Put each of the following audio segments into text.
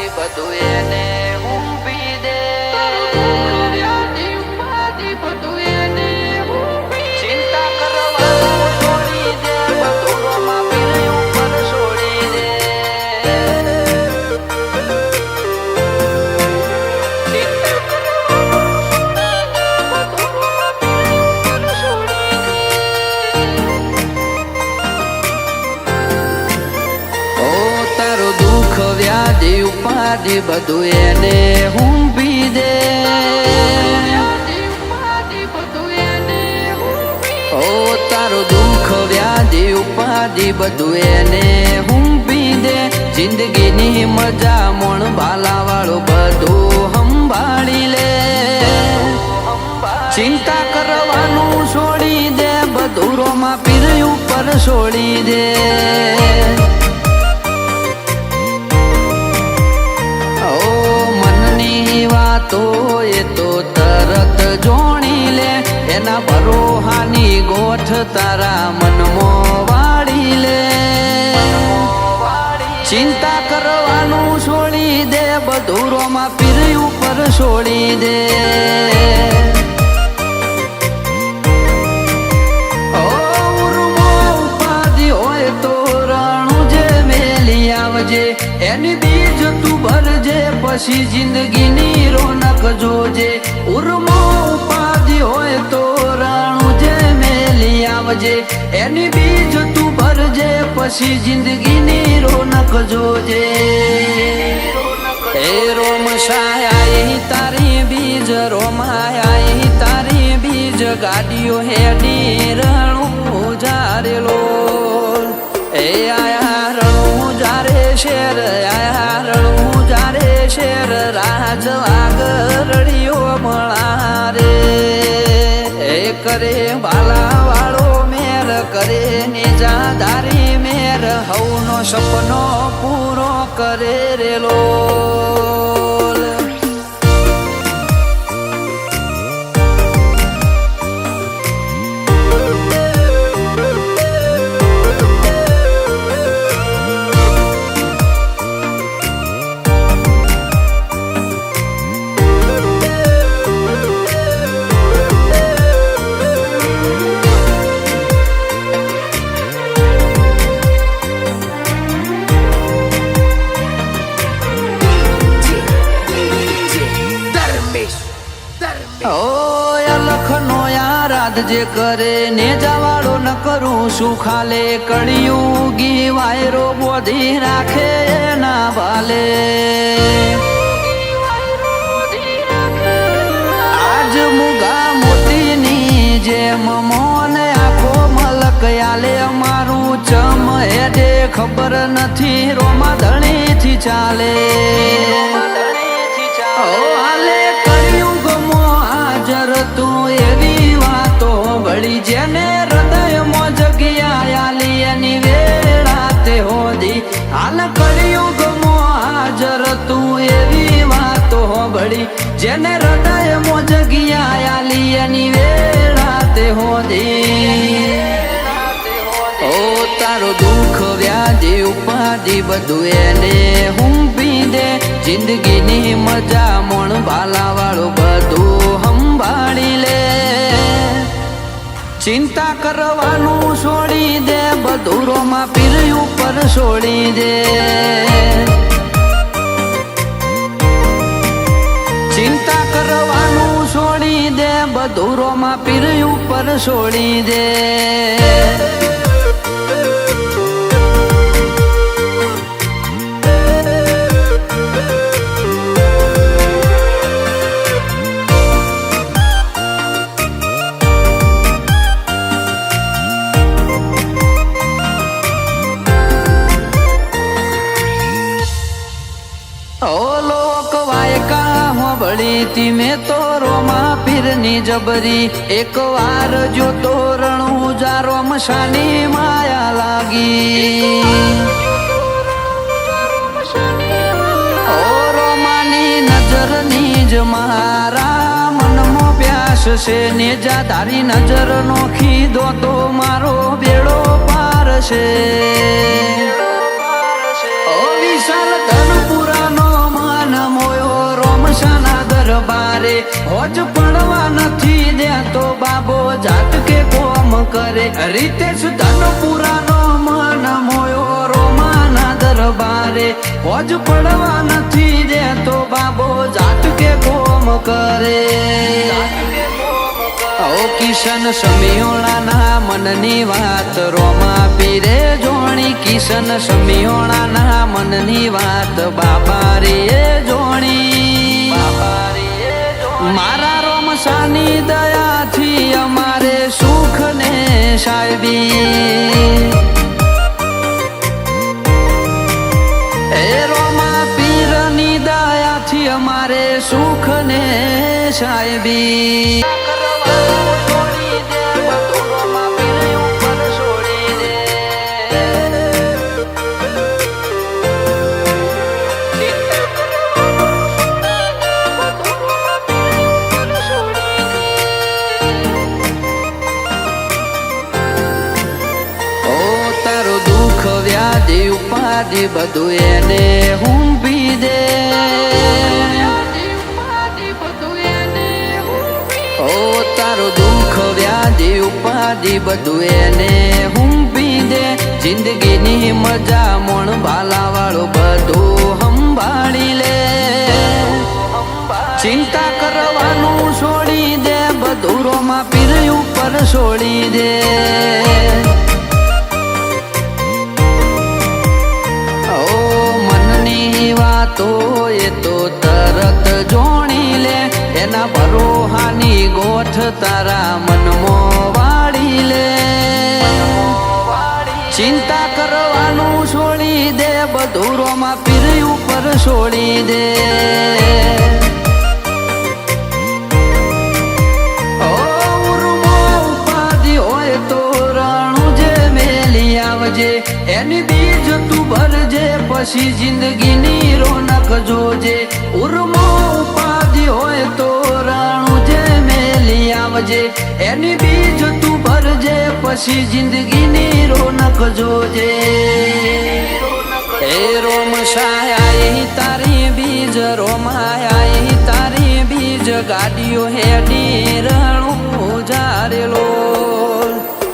ઉપાધિ બધું એને ઊંઘી દે બધું એને ચિંતા કરવાનું છોડી દે બધું રોમા પીર ઉપર છોડી દે વ્યાધિ ઉપાધિ બધું એને ઊંઘી દે ઓ તારો દુઃખ વ્યાધિ ઉપાધિ બધું એને ઊંઘી દે જિંદગીની મજા મોણ ભાલા વાળું બધું સંભાળી લે ચિંતા કરવાનું છોડી દે બધું રોમા પીર ઉપર છોડી દે તો એ તો તરત જોણી લે એના ભરોહાની ગોઠ તારા મનમાં વાળી લે ચિંતા કરવાનું છોડી દે બધું રોમા પીર ઉપર છોડી દે ઉપાધિ હોય તો રણું જે મેલી આવજે એની બીજ તું ભરજે પછી જિંદગીની રોનક જોજે ઉર્મો ઉપાધિ હોય તો રાણું જે મેલી આવજે એની બીજ તું ભરજે પછી જિંદગીની રોનક જોજે એ રોમ સાયા તારી બીજ રોમાયા તારી બીજ ગાડીઓ હેડી રણું જારેલો એ આયા રણું જારે શેર આયા રણું જારે શેર રાજ આગરડીઓ મળા રે એ કરે બાલા વાળો મેર કરે નિજાદારી મેર હવનો સપનો પૂરો કરે રેલો જે કરે ને જવાડો ન કરું શું ખાલે કળિયુગી વાયરો બોધી રાખે ના ભાલે આજ મુગા મોતીની જેમ મોન આખો મલક આલે અમારું ચમ હેડે ખબર નથી રોમા ધણીથી ચાલે હાલે કળિયુગમાં હાજર તું એવી વાતો વળી જેને હૃદયમાં જગ્યા આલી એની વેળા તે હોદી હાલ કળિયુગમાં હાજર તું એવી વાતો વળી જેને હૃદયમાં જગ્યા આલી એની વેળા તે હોદી ઓ તારો દુઃખ વ્યાધિ ઉપાધિ બધું એને ઊંઘી દે જિંદગીની મજા મોણ ભાલા વાળું બધું સંભાળી લે ચિંતા કરવાનું છોડી દે બધું રોમા પીર ઉપર છોડી દે ચિંતા કરવાનું છોડી દે બધું રોમા પીર ઉપર છોડી દે મેં તો રોમા પીરની જબરી એક વાર જો તોરણું જારો મશાની માયા લાગી ઓ રોમાની નજરની જ મારા મનમાં પ્યાસ છે નેજાધારી નજર નોખી દો તો મારો બેડો પાર છે ઓ વિશાલ ધનપુરાનો હોજ પડવા નથી દેતો બાબો જાતકે કોમ કરે રીતેશ ધનપુરાનો મન મોયો રોમાના દરબારે હોજ પડવા નથી દેતો બાબો જાતકે કોમ કરે ઓ કિશન સમિયોણાના મનની વાત રોમા પીરે જોણી કિશન સમિયોણાના મનની વાત બાબા રે જોણી મારા રોમસાની દયાથી અમારે સુખ ને સાહેબી એ રોમા પીરની દયાથી અમારે સુખ ને સાહેબી ઉપાધિ બધું એને હુંપી દે ઓ તારો દુઃખ વ્યાધિ ઉપાધિ બધું એને હુંપી દે જિંદગીની મજા મોણ ભાલા વાળો બધું સંભાળી લે ચિંતા કરવાનું છોડી દે બધું રોમા પીર ઉપર છોડી દે તો એ તો તરત જોણી લે એના ભરોહાની ગોઠ તારા મનમાં વાળી લે ચિંતા કરવાનું છોડી દે બધું રોમા પીર ઉપર છોડી દે ઉપાધિ હોય તો રાણું જે મેલી આવજે એની બીજ તું ભરજે પછી જિંદગીની રોનક જોજે ઉર્મો ઉપાધિ હોય તો રાણું જે મેલી આવજે એની બીજ તું ભરજે પછી જિંદગીની રોનક જોજે એ રોમ સાયા તારી બીજ રોમાયા તારી બીજ ગાડીઓ હેડી રણું જારેલો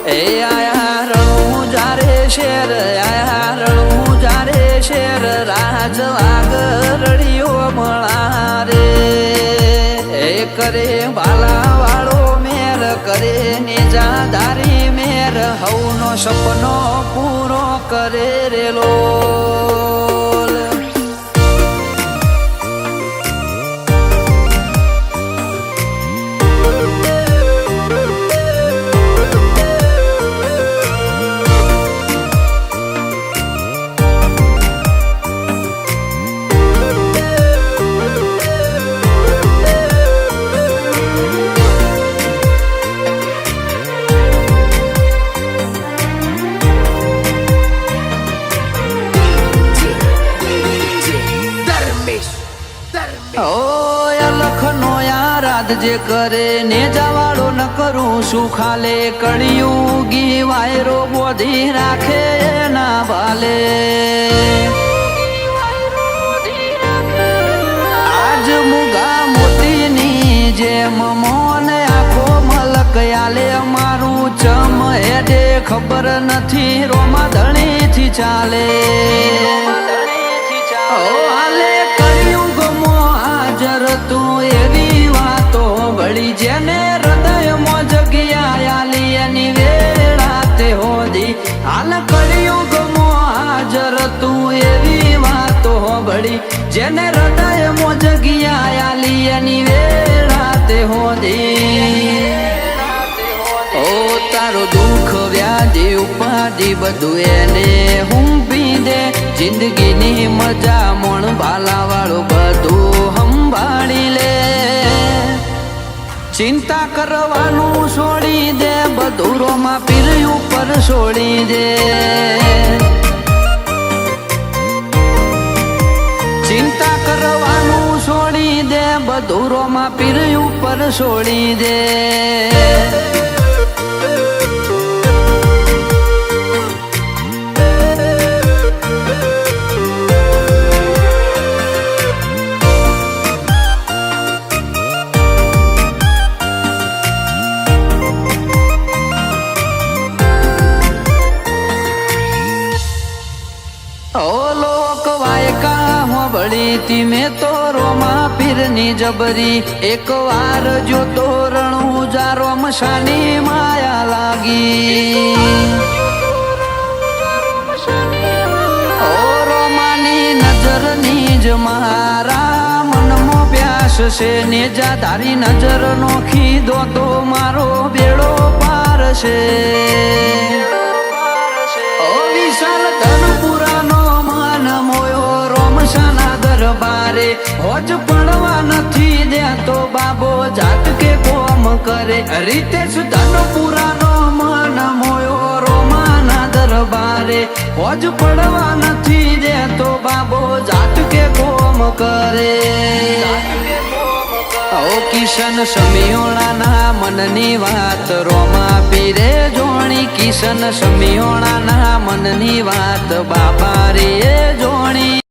એ આયા રણું જારે શેર આયા રણું જારે શેર રાજ આગરડીઓ મળારે એ કરે બાલા વાળો મેર કરે નિજાદારી મેર હવનો સપનો પૂરો કરે રેલો જે કરે ને જવાડો ન કરું શું ખાલે કળિયુગી વાયરો બોધી રાખે ના ભાલે આજ મુગા મોતીની જેમ મોન આખો મલક આલે મારું ચમ હેડે ખબર નથી રોમા ધણીથી ચાલે હાલે કળિયુગમાં હાજર તું એવી વળી જેને હૃદયમાં જગ્યા આલી એની વેળા તે હોદી હાલ કળિયુગમાં હાજર તું એવી વાતો વળી જેને હૃદયમાં જગ્યા આલી એની વેળા તે હોદી ઓ તારો દુઃખ વ્યાધિ ઉપાધિ બધું એને હુંપી દે જિંદગીની મજા મોણ ભાલા વાળો બધું સંભાળી લે ચિંતા કરવાનું છોડી દે બધું રોમા પીર ઉપર છોડી દે ચિંતા કરવાનું છોડી દે બધું રોમા પીર ઉપર છોડી દે જોઈ તી મેં તો રોમા પીરની જબરી એક વાર જો તો રણુજા રોમશાની માયા લાગી ઓ રોમાની નજરની જ મારા મનમાં પ્યાસ છે ને જા તારી નજર નોખી દો તો મારો બેડો પાર છે ઓ વિશાલ ધનપુરાનો મન મોયો રોમશાના દરબારે હોજ પડવા નથી દેતો બાબો જાત કે કોમ કરે રીતેશ ધનપુરાનો મન મોયો રોમાના દરબારે હોજ પડવા નથી દેતો બાબો જાત કે કોમ કરે ઓ કિશન સમિયોણાના મનની વાત રોમા પીરે જોણી કિશન સમિયોણાના મનની વાત બાબા રે જોણી